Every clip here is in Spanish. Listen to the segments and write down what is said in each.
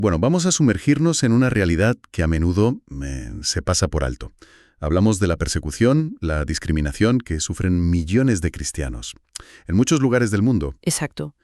Bueno, vamos a sumergirnos en una realidad que a menudo se pasa por alto. Hablamos de la persecución, la discriminación que sufren millones de cristianos en muchos lugares del mundo. Exacto.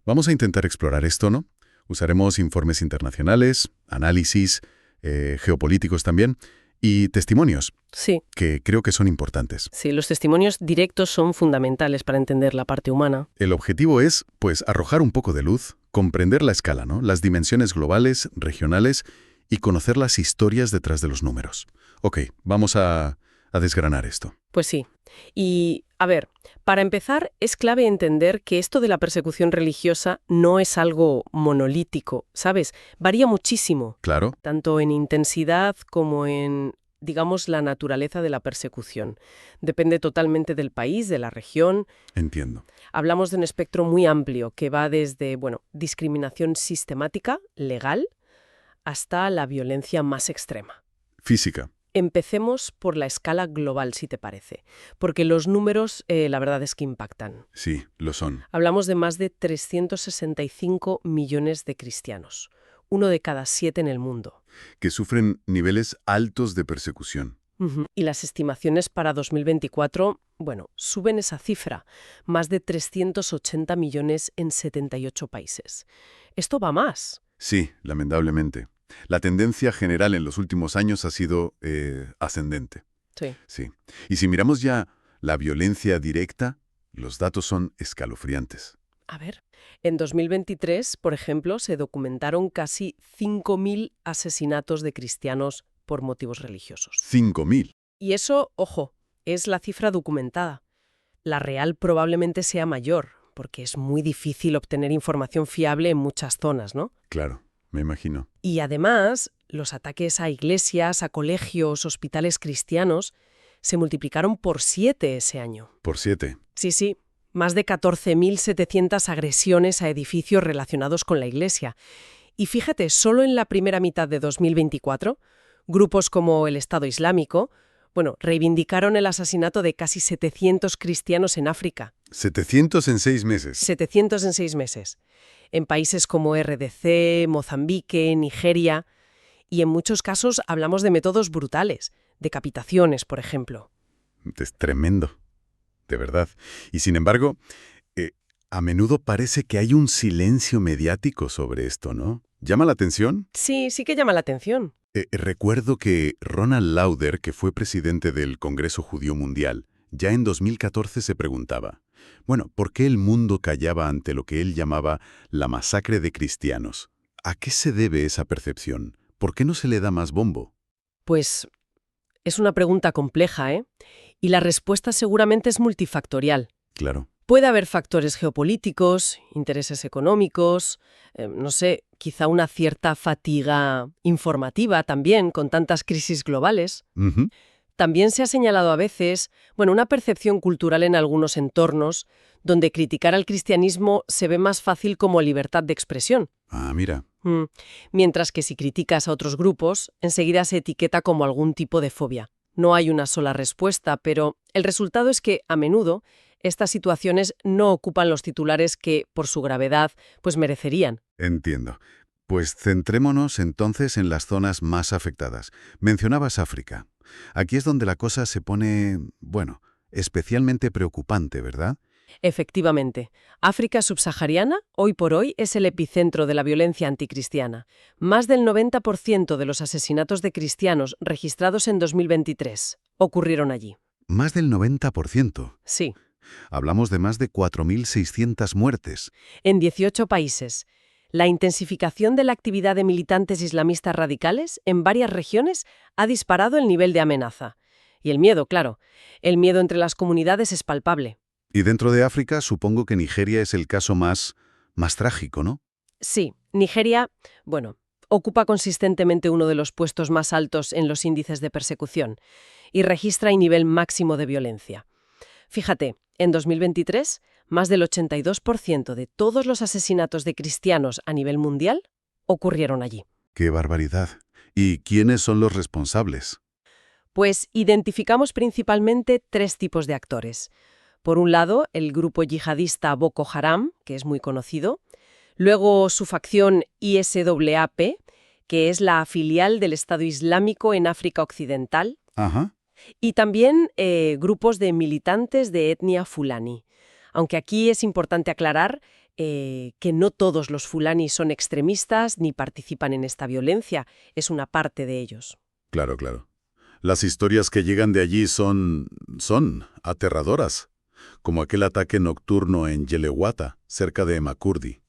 Vamos a intentar explorar esto, ¿no? Usaremos informes internacionales, análisis, geopolíticos también, y testimonios, Sí, que creo que son importantes. sí, los testimonios directos son fundamentales para entender la parte humana. El objetivo es, pues, arrojar un poco de luz, comprender la escala, ¿no? Las dimensiones globales, regionales y conocer las historias detrás de los números. Ok, vamos a desgranar esto. Pues sí. Y, a ver, para empezar, es clave entender que esto de la persecución religiosa no es algo monolítico, ¿sabes? Varía muchísimo, Claro, tanto en intensidad como en, digamos, la naturaleza de la persecución. Depende totalmente del país, de la región. entiendo. Hablamos de un espectro muy amplio que va desde, bueno, discriminación sistemática, legal, hasta la violencia más extrema. Física. Empecemos por la escala global, si te parece, porque los números, la verdad es que impactan. Sí, lo son. Hablamos de más de 365 millones de cristianos, 1 de cada 7 en el mundo. Que sufren niveles altos de persecución. Y las estimaciones para 2024, bueno, suben esa cifra, más de 380 millones en 78 países. Esto va más. Sí, lamentablemente. La tendencia general en los últimos años ha sido ascendente. Sí. Sí. Y si miramos ya la violencia directa, los datos son escalofriantes. A ver, en 2023, por ejemplo, se documentaron casi 5.000 asesinatos de cristianos por motivos religiosos. 5.000. Y eso, ojo, es la cifra documentada. La real probablemente sea mayor, porque es muy difícil obtener información fiable en muchas zonas, ¿no? Claro, me imagino. Y además, los ataques a iglesias, a colegios, hospitales cristianos se multiplicaron por 7 ese año. Por 7. Sí, más de 14.700 agresiones a edificios relacionados con la iglesia. Y fíjate, solo en la primera mitad de 2024, grupos como el Estado Islámico, bueno, reivindicaron el asesinato de casi 700 cristianos en África. 700 en 6 meses. 700 en 6 meses. En países como RDC, Mozambique, Nigeria. Y en muchos casos hablamos de métodos brutales, decapitaciones, por ejemplo. Es tremendo. De verdad. Y sin embargo, a menudo parece que hay un silencio mediático sobre esto, ¿no? ¿Llama la atención? Sí, sí que llama la atención. Recuerdo que Ronald Lauder, que fue presidente del Congreso Judío Mundial, ya en 2014 se preguntaba, bueno, ¿por qué el mundo callaba ante lo que él llamaba la masacre de cristianos? ¿A qué se debe esa percepción? ¿Por qué no se le da más bombo? Pues es una pregunta compleja, ¿eh? Y la respuesta seguramente es multifactorial. Claro. Puede haber factores geopolíticos, intereses económicos, no sé, quizá una cierta fatiga informativa también con tantas crisis globales. Ujú. También se ha señalado a veces, bueno, una percepción cultural en algunos entornos donde criticar al cristianismo se ve más fácil como libertad de expresión. Ah, mira. Mientras que si criticas a otros grupos, enseguida se etiqueta como algún tipo de fobia. No hay una sola respuesta, pero el resultado es que, a menudo, estas situaciones no ocupan los titulares que, por su gravedad, pues merecerían. Entiendo. Pues centrémonos entonces en las zonas más afectadas. Mencionabas África. Aquí es donde la cosa se pone, bueno, especialmente preocupante, ¿verdad? Efectivamente, África subsahariana, hoy por hoy, es el epicentro de la violencia anticristiana. Más del 90% de los asesinatos de cristianos registrados en 2023 ocurrieron allí. Más del 90%. Sí, Hablamos de más de 4.600 muertes. en 18 países. La intensificación de la actividad de militantes islamistas radicales en varias regiones ha disparado el nivel de amenaza. Y el miedo, claro. El miedo entre las comunidades es palpable. Y dentro de África supongo que Nigeria es el caso más trágico, ¿no? Sí, Nigeria, bueno, ocupa consistentemente uno de los puestos más altos en los índices de persecución y registra el nivel máximo de violencia. Fíjate, en 2023, más del 82% de todos los asesinatos de cristianos a nivel mundial ocurrieron allí. ¡Qué barbaridad! ¿Y quiénes son los responsables? Pues identificamos principalmente 3 tipos de actores. Por un lado, el grupo yihadista Boko Haram, que es muy conocido. Luego su facción ISWAP, que es la filial del Estado Islámico en África Occidental, Ajá. y también grupos de militantes de etnia fulani. Aunque aquí es importante aclarar que no todos los fulani son extremistas ni participan en esta violencia, es una parte de ellos. Claro, claro. Las historias que llegan de allí son aterradoras, como aquel ataque nocturno en Yelewata, cerca de Makurdi.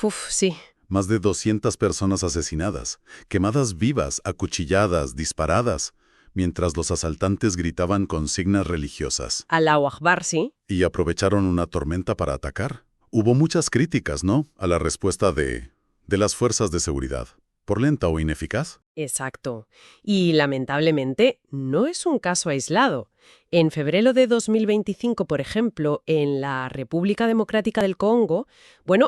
Uf, sí. Más de 200 personas asesinadas, quemadas vivas, acuchilladas, disparadas, mientras los asaltantes gritaban consignas religiosas. Allahu Akbar, sí. Y aprovecharon una tormenta para atacar. Hubo muchas críticas, ¿no?, a la respuesta de las fuerzas de seguridad. ¿Por lenta o ineficaz? Exacto. Y lamentablemente no es un caso aislado. En febrero de 2025, por ejemplo, en la República Democrática del Congo,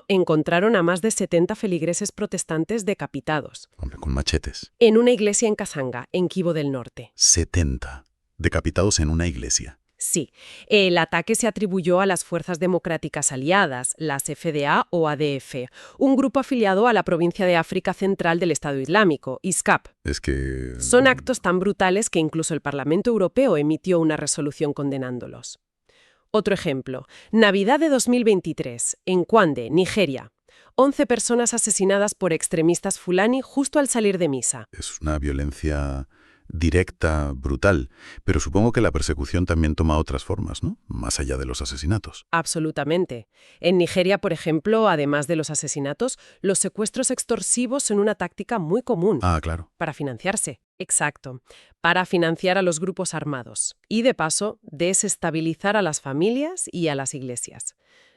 encontraron a más de 70 feligreses protestantes decapitados. Hombre, con machetes. En una iglesia en Kasanga, en Kivu del Norte. 70 decapitados en una iglesia. Sí, el ataque se atribuyó a las Fuerzas Democráticas Aliadas, las FDA o ADF, un grupo afiliado a la provincia de África Central del Estado Islámico, ISCAP. Es que... Son actos tan brutales que incluso el Parlamento Europeo emitió una resolución condenándolos. Otro ejemplo, Navidad de 2023, en Kwande, Nigeria. 11 personas asesinadas por extremistas fulani justo al salir de misa. Es una violencia directa, brutal, pero supongo que la persecución también toma otras formas, ¿no?, más allá de los asesinatos. Absolutamente. En Nigeria, por ejemplo, además de los asesinatos, los secuestros extorsivos son una táctica muy común. Ah, claro. Para financiarse. Exacto. Para financiar a los grupos armados. Y, de paso, desestabilizar a las familias y a las iglesias.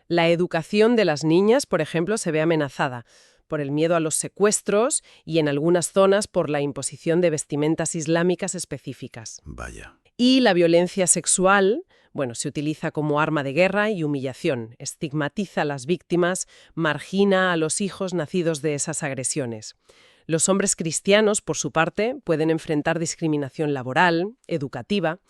La educación de las niñas, por ejemplo, se ve amenazada por el miedo a los secuestros y en algunas zonas por la imposición de vestimentas islámicas específicas. Vaya. Y la violencia sexual, se utiliza como arma de guerra y humillación, estigmatiza a las víctimas, margina a los hijos nacidos de esas agresiones. Los hombres cristianos, por su parte, pueden enfrentar discriminación laboral, educativa,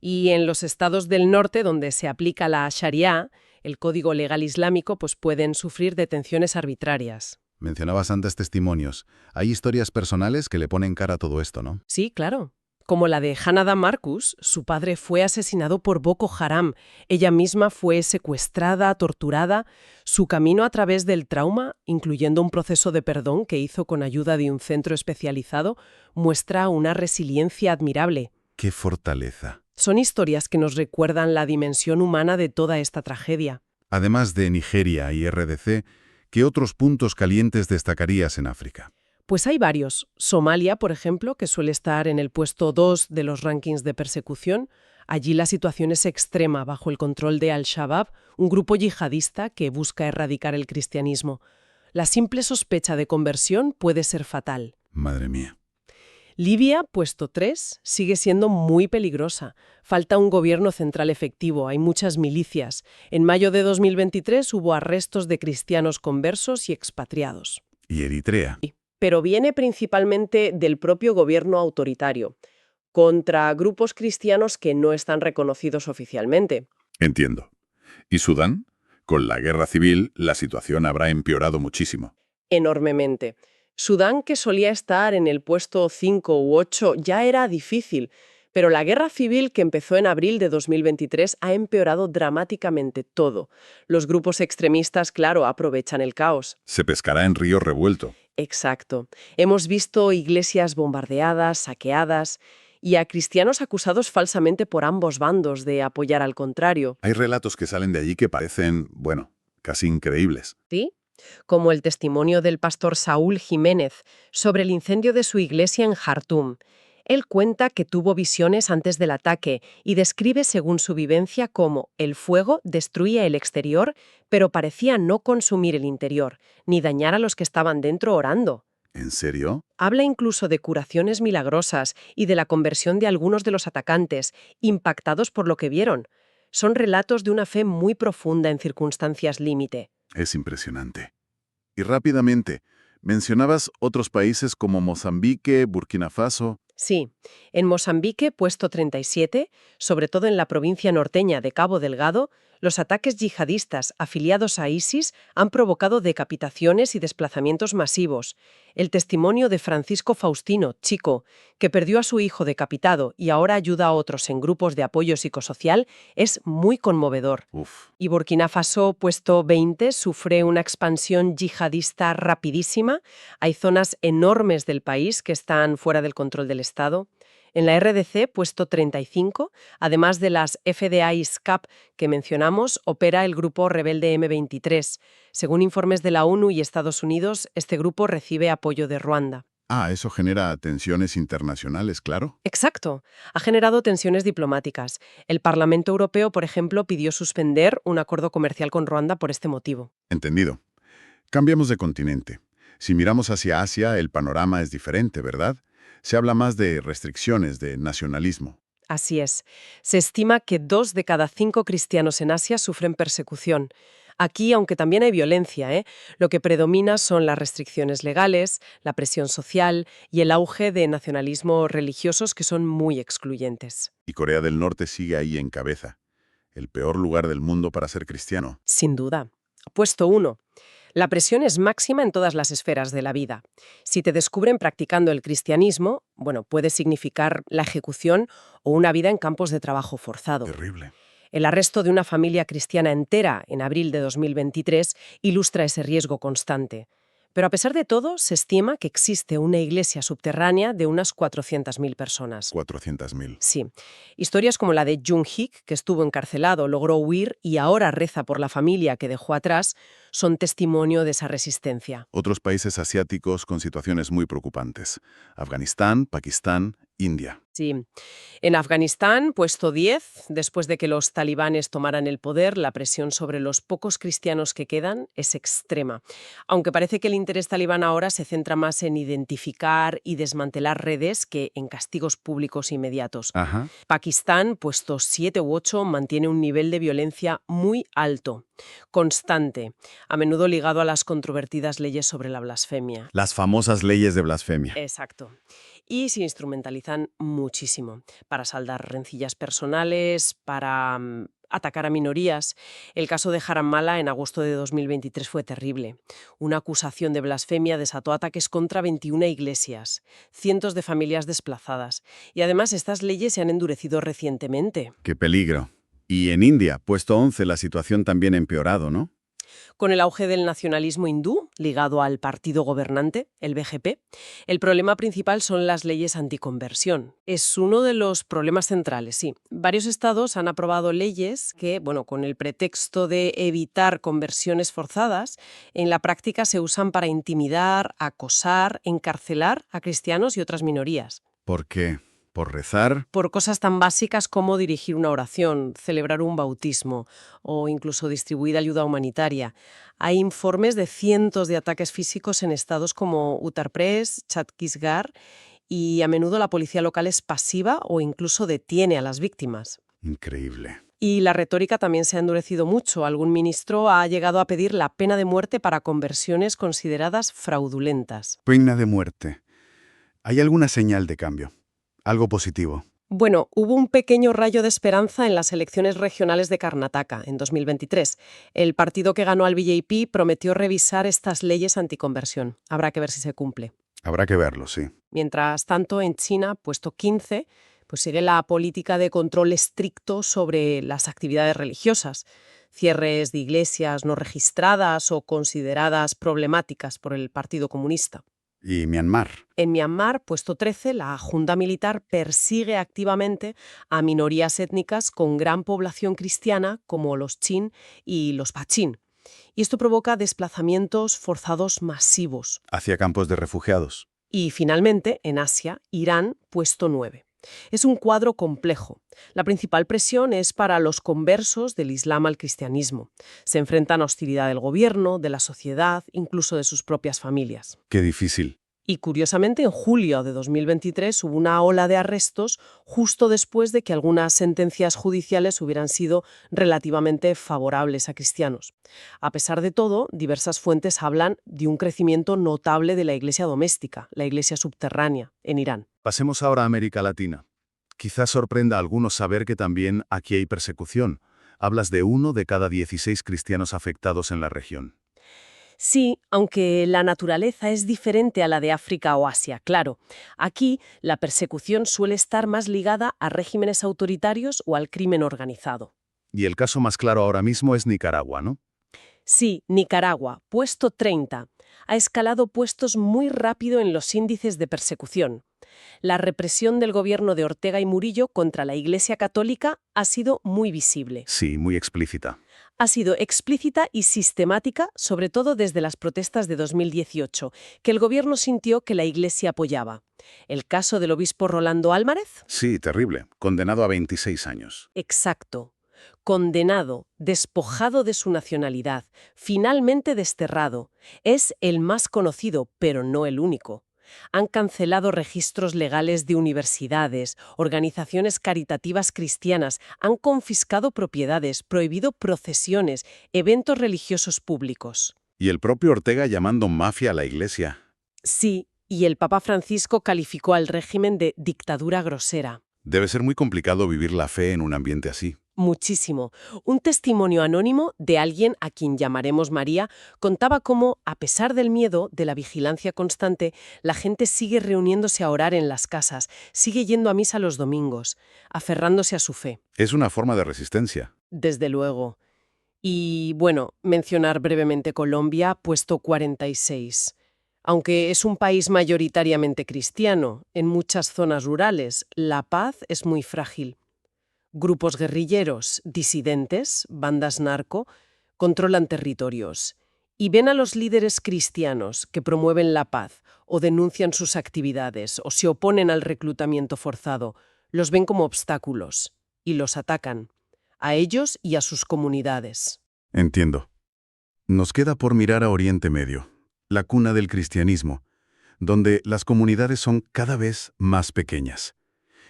y en los estados del norte, donde se aplica la Sharia, el código legal islámico, pueden sufrir detenciones arbitrarias. Mencionabas antes testimonios. Hay historias personales que le ponen cara a todo esto, ¿no? Sí, claro. Como la de Hanada Marcus, su padre fue asesinado por Boko Haram. Ella misma fue secuestrada, torturada. Su camino a través del trauma, incluyendo un proceso de perdón que hizo con ayuda de un centro especializado, muestra una resiliencia admirable. ¡Qué fortaleza! Son historias que nos recuerdan la dimensión humana de toda esta tragedia. Además de Nigeria y RDC, ¿qué otros puntos calientes destacarías en África? Pues hay varios. Somalia, por ejemplo, que suele estar en el puesto 2 de los rankings de persecución. Allí la situación es extrema bajo el control de Al-Shabaab, un grupo yihadista que busca erradicar el cristianismo. La simple sospecha de conversión puede ser fatal. Madre mía. Libia, puesto 3, sigue siendo muy peligrosa. Falta un gobierno central efectivo, hay muchas milicias. En mayo de 2023 hubo arrestos de cristianos conversos y expatriados. ¿Y Eritrea? Pero viene principalmente del propio gobierno autoritario, contra grupos cristianos que no están reconocidos oficialmente. Entiendo. ¿Y Sudán? Con la guerra civil, la situación habrá empeorado muchísimo. Enormemente. Sudán, que solía estar en el puesto 5 u 8, ya era difícil, pero la guerra civil que empezó en abril de 2023 ha empeorado dramáticamente todo. Los grupos extremistas, claro, aprovechan el caos. Se pescará en río revuelto. Exacto. Hemos visto iglesias bombardeadas, saqueadas, y a cristianos acusados falsamente por ambos bandos de apoyar al contrario. Hay relatos que salen de allí que parecen, casi increíbles. ¿Sí? Como el testimonio del pastor Saúl Jiménez sobre el incendio de su iglesia en Jartum. Él cuenta que tuvo visiones antes del ataque y describe según su vivencia cómo el fuego destruía el exterior, pero parecía no consumir el interior, ni dañar a los que estaban dentro orando. ¿En serio? Habla incluso de curaciones milagrosas y de la conversión de algunos de los atacantes, impactados por lo que vieron. Son relatos de una fe muy profunda en circunstancias límite. Es impresionante. Y rápidamente, mencionabas otros países como Mozambique, Burkina Faso. Sí, en Mozambique, puesto 37, sobre todo en la provincia norteña de Cabo Delgado, los ataques yihadistas afiliados a ISIS han provocado decapitaciones y desplazamientos masivos. El testimonio de Francisco Faustino, chico, que perdió a su hijo decapitado y ahora ayuda a otros en grupos de apoyo psicosocial, es muy conmovedor. Uf. Y Burkina Faso, puesto 20, sufre una expansión yihadista rapidísima. Hay zonas enormes del país que están fuera del control del Estado. En la RDC, puesto 35, además de las FDI-SCAP que mencionamos, opera el grupo rebelde M23. Según informes de la ONU y Estados Unidos, este grupo recibe apoyo de Ruanda. Ah, eso genera tensiones internacionales, claro. Exacto. Ha generado tensiones diplomáticas. El Parlamento Europeo, por ejemplo, pidió suspender un acuerdo comercial con Ruanda por este motivo. Entendido. Cambiamos de continente. Si miramos hacia Asia, el panorama es diferente, ¿verdad? Se habla más de restricciones, de nacionalismo. Así es. Se estima que 2 de cada 5 cristianos en Asia sufren persecución. Aquí, aunque también hay violencia, lo que predomina son las restricciones legales, la presión social y el auge de nacionalismos religiosos que son muy excluyentes. Y Corea del Norte sigue ahí en cabeza. El peor lugar del mundo para ser cristiano. Sin duda. Puesto 1. La presión es máxima en todas las esferas de la vida. Si te descubren practicando el cristianismo, puede significar la ejecución o una vida en campos de trabajo forzado. Terrible. El arresto de una familia cristiana entera en abril de 2023 ilustra ese riesgo constante. Pero a pesar de todo, se estima que existe una iglesia subterránea de unas 400.000 personas. 400.000. Sí. Historias como la de Jung-hik, que estuvo encarcelado, logró huir y ahora reza por la familia que dejó atrás, son testimonio de esa resistencia. Otros países asiáticos con situaciones muy preocupantes. Afganistán, Pakistán, India. Sí. En Afganistán, puesto 10, después de que los talibanes tomaran el poder, la presión sobre los pocos cristianos que quedan es extrema. Aunque parece que el interés talibán ahora se centra más en identificar y desmantelar redes que en castigos públicos inmediatos. Ajá. Pakistán, puesto 7 u 8, mantiene un nivel de violencia muy alto, constante, a menudo ligado a las controvertidas leyes sobre la blasfemia. Las famosas leyes de blasfemia. Exacto. Y se instrumentalizan muchísimo para saldar rencillas personales, para atacar a minorías. El caso de Jaramala en agosto de 2023 fue terrible. Una acusación de blasfemia desató ataques contra 21 iglesias, cientos de familias desplazadas. Y además estas leyes se han endurecido recientemente. ¡Qué peligro! Y en India, puesto 11, la situación también ha empeorado, ¿no? Con el auge del nacionalismo hindú, ligado al partido gobernante, el BJP, el problema principal son las leyes anticonversión. Es uno de los problemas centrales, sí. Varios estados han aprobado leyes que, con el pretexto de evitar conversiones forzadas, en la práctica se usan para intimidar, acosar, encarcelar a cristianos y otras minorías. ¿Por qué? ¿Por rezar? Por cosas tan básicas como dirigir una oración, celebrar un bautismo o incluso distribuir ayuda humanitaria. Hay informes de cientos de ataques físicos en estados como Uttar Pradesh, Chhattisgarh, y a menudo la policía local es pasiva o incluso detiene a las víctimas. Increíble. Y la retórica también se ha endurecido mucho. Algún ministro ha llegado a pedir la pena de muerte para conversiones consideradas fraudulentas. Pena de muerte. ¿Hay alguna señal de cambio? Algo positivo. Hubo un pequeño rayo de esperanza en las elecciones regionales de Karnataka en 2023. El partido que ganó al BJP prometió revisar estas leyes anticonversión. Habrá que ver si se cumple. Habrá que verlo, sí. Mientras tanto, en China, puesto 15, sigue la política de control estricto sobre las actividades religiosas. Cierres de iglesias no registradas o consideradas problemáticas por el Partido Comunista. ¿Y Myanmar? En Myanmar, puesto 13, la Junta Militar persigue activamente a minorías étnicas con gran población cristiana como los Chin y los Pachin. Y esto provoca desplazamientos forzados masivos. Hacia campos de refugiados. Y finalmente, en Asia, Irán, puesto 9. Es un cuadro complejo. La principal presión es para los conversos del Islam al cristianismo. Se enfrentan a hostilidad del gobierno, de la sociedad, incluso de sus propias familias. Qué difícil. Y curiosamente, en julio de 2023 hubo una ola de arrestos justo después de que algunas sentencias judiciales hubieran sido relativamente favorables a cristianos. A pesar de todo, diversas fuentes hablan de un crecimiento notable de la iglesia doméstica, la iglesia subterránea, en Irán. Pasemos ahora a América Latina. Quizás sorprenda a algunos saber que también aquí hay persecución. Hablas de 1 de cada 16 cristianos afectados en la región. Sí, aunque la naturaleza es diferente a la de África o Asia, claro. Aquí la persecución suele estar más ligada a regímenes autoritarios o al crimen organizado. Y el caso más claro ahora mismo es Nicaragua, ¿no? Sí, Nicaragua, puesto 30, ha escalado puestos muy rápido en los índices de persecución. La represión del gobierno de Ortega y Murillo contra la Iglesia Católica ha sido muy visible. Sí, muy explícita. Ha sido explícita y sistemática, sobre todo desde las protestas de 2018, que el gobierno sintió que la Iglesia apoyaba. ¿El caso del obispo Rolando Álvarez? Sí, terrible. Condenado a 26 años. Exacto. Condenado, despojado de su nacionalidad, finalmente desterrado. Es el más conocido, pero no el único. Han cancelado registros legales de universidades, organizaciones caritativas cristianas, han confiscado propiedades, prohibido procesiones, eventos religiosos públicos. Y el propio Ortega llamando mafia a la iglesia. Sí, y el Papa Francisco calificó al régimen de dictadura grosera. Debe ser muy complicado vivir la fe en un ambiente así. Muchísimo. Un testimonio anónimo de alguien a quien llamaremos María contaba cómo, a pesar del miedo, de la vigilancia constante, la gente sigue reuniéndose a orar en las casas, sigue yendo a misa los domingos, aferrándose a su fe. Es una forma de resistencia. Desde luego. Y, bueno, mencionar brevemente Colombia, puesto 46. Aunque es un país mayoritariamente cristiano, en muchas zonas rurales, la paz es muy frágil. Grupos guerrilleros, disidentes, bandas narco, controlan territorios y ven a los líderes cristianos que promueven la paz o denuncian sus actividades o se oponen al reclutamiento forzado, los ven como obstáculos y los atacan, a ellos y a sus comunidades. Entiendo. Nos queda por mirar a Oriente Medio, la cuna del cristianismo, donde las comunidades son cada vez más pequeñas.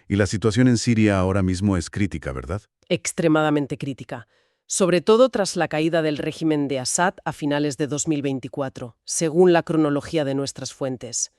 Y la situación en Siria ahora mismo es crítica, ¿verdad? Extremadamente crítica, sobre todo tras la caída del régimen de Assad a finales de 2024, según la cronología de nuestras fuentes.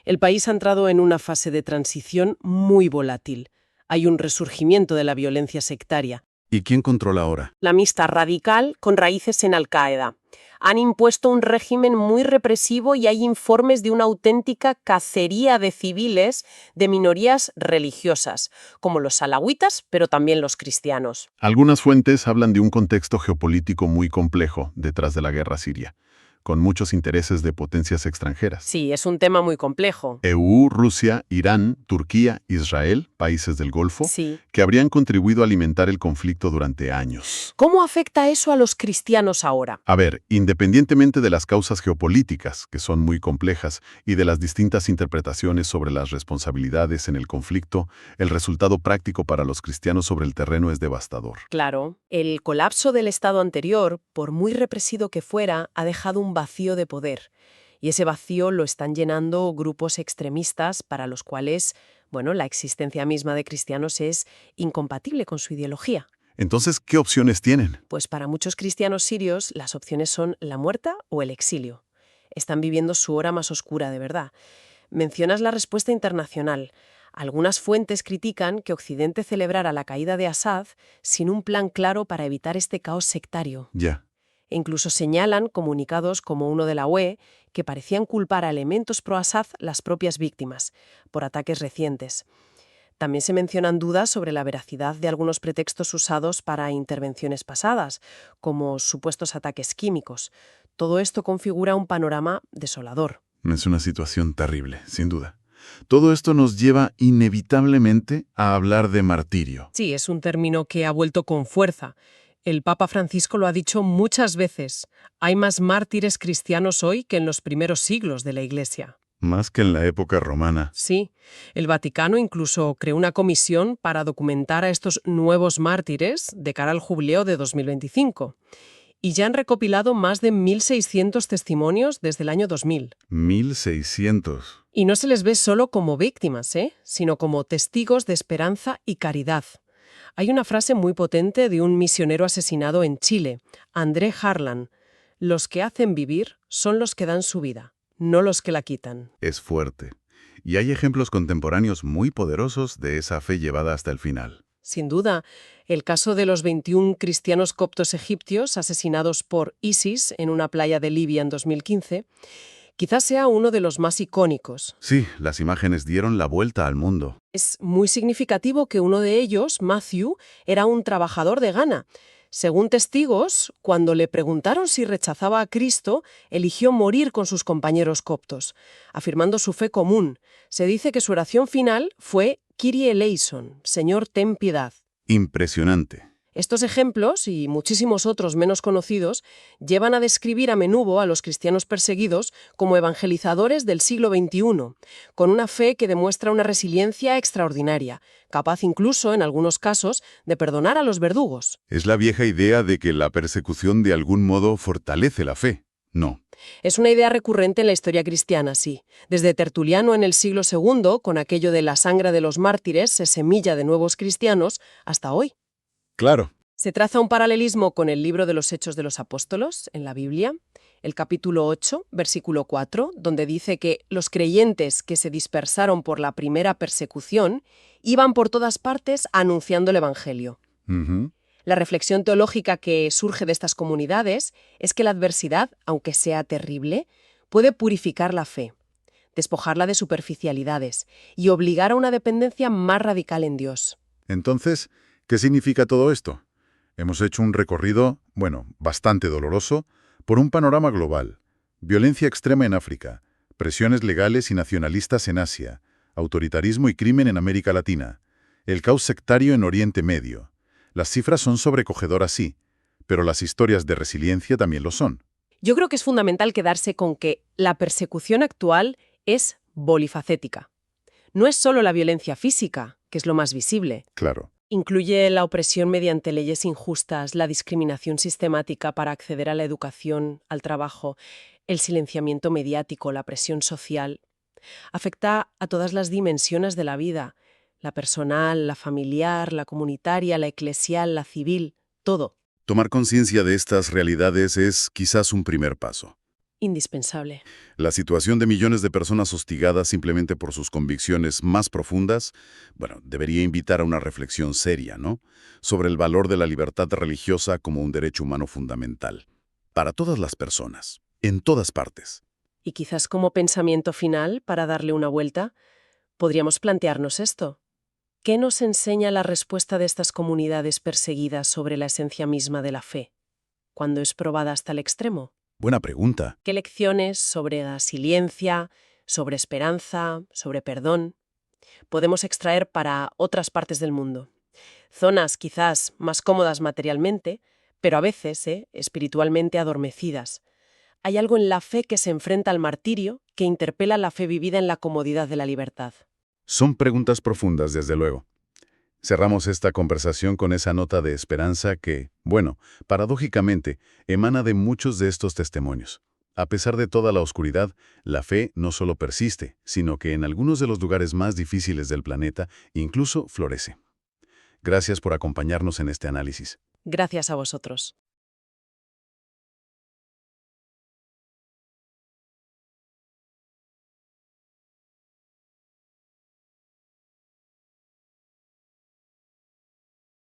El país ha entrado en una fase de transición muy volátil. Hay un resurgimiento de la violencia sectaria. ¿Y quién controla ahora? La mixta radical con raíces en Al-Qaeda. Han impuesto un régimen muy represivo y hay informes de una auténtica cacería de civiles de minorías religiosas, como los alawitas, pero también los cristianos. Algunas fuentes hablan de un contexto geopolítico muy complejo detrás de la guerra siria, con muchos intereses de potencias extranjeras. Sí, es un tema muy complejo. EU, Rusia, Irán, Turquía, Israel, países del Golfo, Sí. que habrían contribuido a alimentar el conflicto durante años. ¿Cómo afecta eso a los cristianos ahora? A ver, independientemente de las causas geopolíticas, que son muy complejas, y de las distintas interpretaciones sobre las responsabilidades en el conflicto, el resultado práctico para los cristianos sobre el terreno es devastador. Claro, el colapso del Estado anterior, por muy represivo que fuera, ha dejado un vacío de poder. Y ese vacío lo están llenando grupos extremistas para los cuales, bueno, la existencia misma de cristianos es incompatible con su ideología. Entonces, ¿qué opciones tienen? Pues para muchos cristianos sirios las opciones son la muerte o el exilio. Están viviendo su hora más oscura de verdad. Mencionas la respuesta internacional. Algunas fuentes critican que Occidente celebrara la caída de Assad sin un plan claro para evitar este caos sectario. Ya. E incluso señalan comunicados como uno de la UE que parecían culpar a elementos pro-Assad las propias víctimas, por ataques recientes. También se mencionan dudas sobre la veracidad de algunos pretextos usados para intervenciones pasadas, como supuestos ataques químicos. Todo esto configura un panorama desolador. Es una situación terrible, sin duda. Todo esto nos lleva inevitablemente a hablar de martirio. Sí, es un término que ha vuelto con fuerza. El Papa Francisco lo ha dicho muchas veces. Hay más mártires cristianos hoy que en los primeros siglos de la Iglesia. Más que en la época romana. Sí, el Vaticano incluso creó una comisión para documentar a estos nuevos mártires de cara al jubileo de 2025. Y ya han recopilado más de 1.600 testimonios desde el año 2000. 1.600. Y no se les ve solo como víctimas, sino como testigos de esperanza y caridad. Hay una frase muy potente de un misionero asesinado en Chile, André Harlan: los que hacen vivir son los que dan su vida, no los que la quitan. Es fuerte. Y hay ejemplos contemporáneos muy poderosos de esa fe llevada hasta el final. Sin duda, el caso de los 21 cristianos coptos egipcios asesinados por ISIS en una playa de Libia en 2015, quizás sea uno de los más icónicos. Sí, las imágenes dieron la vuelta al mundo. Es muy significativo que uno de ellos, Matthew, era un trabajador de Ghana. Según testigos, cuando le preguntaron si rechazaba a Cristo, eligió morir con sus compañeros coptos, afirmando su fe común. Se dice que su oración final fue Kyrie eleison, Señor, ten piedad. Impresionante. Estos ejemplos, y muchísimos otros menos conocidos, llevan a describir a menudo a los cristianos perseguidos como evangelizadores del siglo XXI, con una fe que demuestra una resiliencia extraordinaria, capaz incluso, en algunos casos, de perdonar a los verdugos. Es la vieja idea de que la persecución de algún modo fortalece la fe. No. Es una idea recurrente en la historia cristiana, sí. Desde Tertuliano en el siglo II, con aquello de la sangre de los mártires se semilla de nuevos cristianos, hasta hoy. Claro. Se traza un paralelismo con el libro de los Hechos de los Apóstolos, en la Biblia, el capítulo 8, versículo 4, donde dice que los creyentes que se dispersaron por la primera persecución iban por todas partes anunciando el Evangelio. Ujú. La reflexión teológica que surge de estas comunidades es que la adversidad, aunque sea terrible, puede purificar la fe, despojarla de superficialidades y obligar a una dependencia más radical en Dios. Entonces, ¿qué significa todo esto? Hemos hecho un recorrido, bastante doloroso, por un panorama global. Violencia extrema en África, presiones legales y nacionalistas en Asia, autoritarismo y crimen en América Latina, el caos sectario en Oriente Medio. Las cifras son sobrecogedoras, sí, pero las historias de resiliencia también lo son. Yo creo que es fundamental quedarse con que la persecución actual es polifacética. No es solo la violencia física, que es lo más visible. Claro. Incluye la opresión mediante leyes injustas, la discriminación sistemática para acceder a la educación, al trabajo, el silenciamiento mediático, la presión social. Afecta a todas las dimensiones de la vida: la personal, la familiar, la comunitaria, la eclesial, la civil, todo. Tomar conciencia de estas realidades es quizás un primer paso. Indispensable. La situación de millones de personas hostigadas simplemente por sus convicciones más profundas, debería invitar a una reflexión seria, ¿no? Sobre el valor de la libertad religiosa como un derecho humano fundamental. Para todas las personas, en todas partes. Y quizás como pensamiento final, para darle una vuelta, podríamos plantearnos esto. ¿Qué nos enseña la respuesta de estas comunidades perseguidas sobre la esencia misma de la fe, cuando es probada hasta el extremo? Buena pregunta. ¿Qué lecciones sobre resiliencia, sobre esperanza, sobre perdón podemos extraer para otras partes del mundo? Zonas quizás más cómodas materialmente, pero a veces, espiritualmente adormecidas. Hay algo en la fe que se enfrenta al martirio, que interpela la fe vivida en la comodidad de la libertad. Son preguntas profundas, desde luego. Cerramos esta conversación con esa nota de esperanza que, paradójicamente, emana de muchos de estos testimonios. A pesar de toda la oscuridad, la fe no solo persiste, sino que en algunos de los lugares más difíciles del planeta incluso florece. Gracias por acompañarnos en este análisis. Gracias a vosotros.